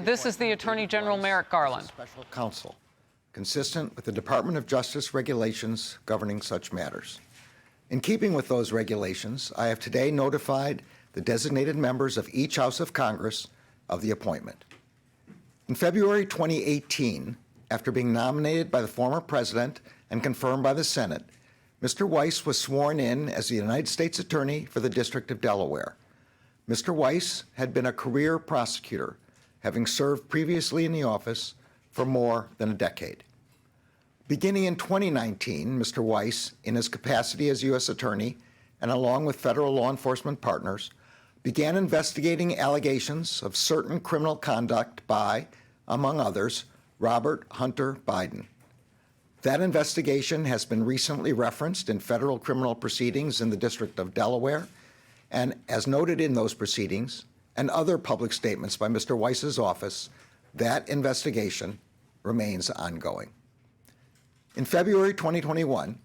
And this is the Attorney General Merrick Garland. Special counsel, consistent with the Department of Justice regulations governing such matters. In keeping with those regulations, I have today notified the designated members of each House of Congress of the appointment. In February 2018, after being nominated by the former president and confirmed by the Senate, Mr. Weiss was sworn in as the United States Attorney for the District of Delaware. Mr. Weiss had been a career prosecutor, having served previously in the office for more than a decade. Beginning in 2019, Mr. Weiss, in his capacity as U.S. Attorney and along with federal law enforcement partners, began investigating allegations of certain criminal conduct by, among others, Robert Hunter Biden. That investigation has been recently referenced in federal criminal proceedings in the District of Delaware, and as noted in those proceedings and other public statements by Mr. Weiss's office, that investigation remains ongoing. In February 2021,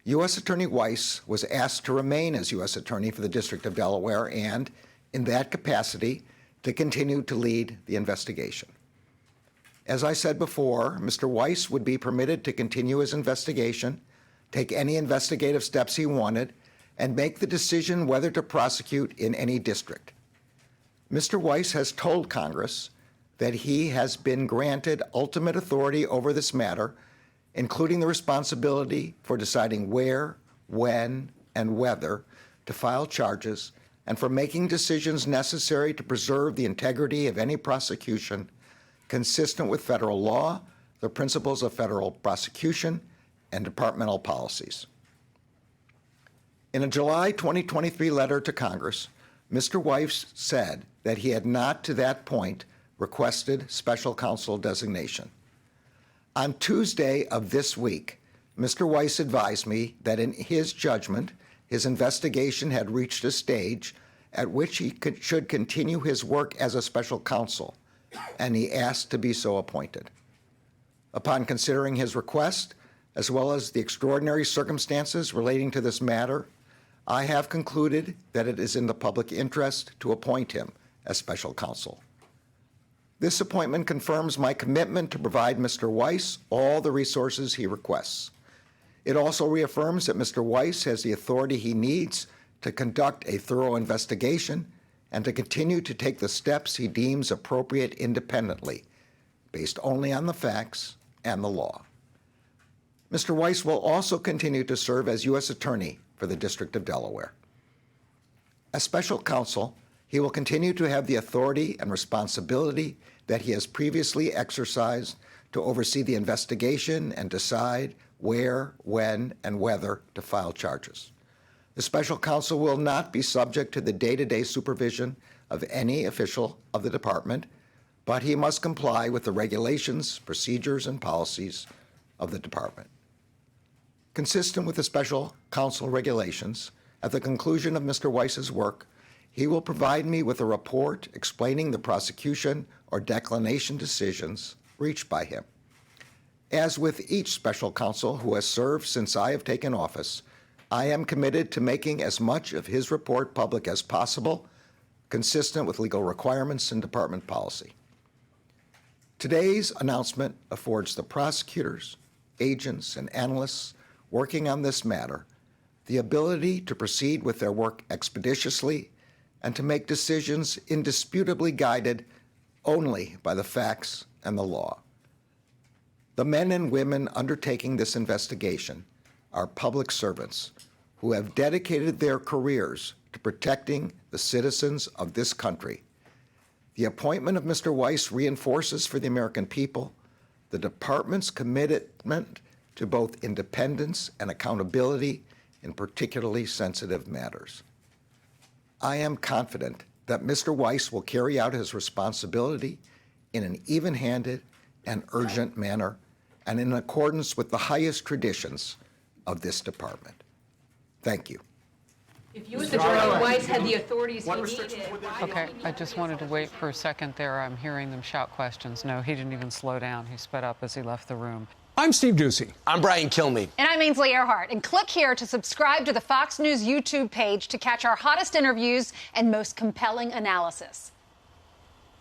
U.S. Attorney Weiss was asked to remain as U.S. Attorney for the District of Delaware and, in that capacity, to continue to lead the investigation. As I said before, Mr. Weiss would be permitted to continue his investigation, take any investigative steps he wanted, and make the decision whether to prosecute in any district. Mr. Weiss has told Congress that he has been granted ultimate authority over this matter, including the responsibility for deciding where, when, and whether to file charges, and for making decisions necessary to preserve the integrity of any prosecution consistent with federal law, the principles of federal prosecution, and departmental policies. In a July 2023 letter to Congress, Mr. Weiss said that he had not to that point requested special counsel designation. On Tuesday of this week, Mr. Weiss advised me that in his judgment, his investigation had reached a stage at which he should continue his work as a special counsel, and he asked to be so appointed. Upon considering his request, as well as the extraordinary circumstances relating to this matter, I have concluded that it is in the public interest to appoint him as special counsel. This appointment confirms my commitment to provide Mr. Weiss all the resources he requests. It also reaffirms that Mr. Weiss has the authority he needs to conduct a thorough investigation and to continue to take the steps he deems appropriate independently, based only on the facts and the law. Mr. Weiss will also continue to serve as U.S. Attorney for the District of Delaware. As special counsel, he will continue to have the authority and responsibility that he has previously exercised to oversee the investigation and decide where, when, and whether to file charges. The special counsel will not be subject to the day-to-day supervision of any official of the department, but he must comply with the regulations, procedures, and policies of the department. Consistent with the special counsel regulations, at the conclusion of Mr. Weiss's work, he will provide me with a report explaining the prosecution or declination decisions reached by him. As with each special counsel who has served since I have taken office, I am committed to making as much of his report public as possible, consistent with legal requirements and department policy. Today's announcement affords the prosecutors, agents, and analysts working on this matter the ability to proceed with their work expeditiously and to make decisions indisputably guided only by the facts and the law. The men and women undertaking this investigation are public servants who have dedicated their careers to protecting the citizens of this country. The appointment of Mr. Weiss reinforces for the American people the department's commitment to both independence and accountability in particularly sensitive matters. I am confident that Mr. Weiss will carry out his responsibility in an even-handed and urgent manner and in accordance with the highest traditions of this department. Thank you. If U.S. Attorney Weiss had the authorities he needed... Okay, I just wanted to wait for a second there. I'm hearing them shout questions. No, he didn't even slow down. He sped up as he left the room. I'm Steve Ducey. I'm Brian Kilmeade. And I'm Ainsley Earhart. And click here to subscribe to the Fox News YouTube page to catch our hottest interviews and most compelling analysis.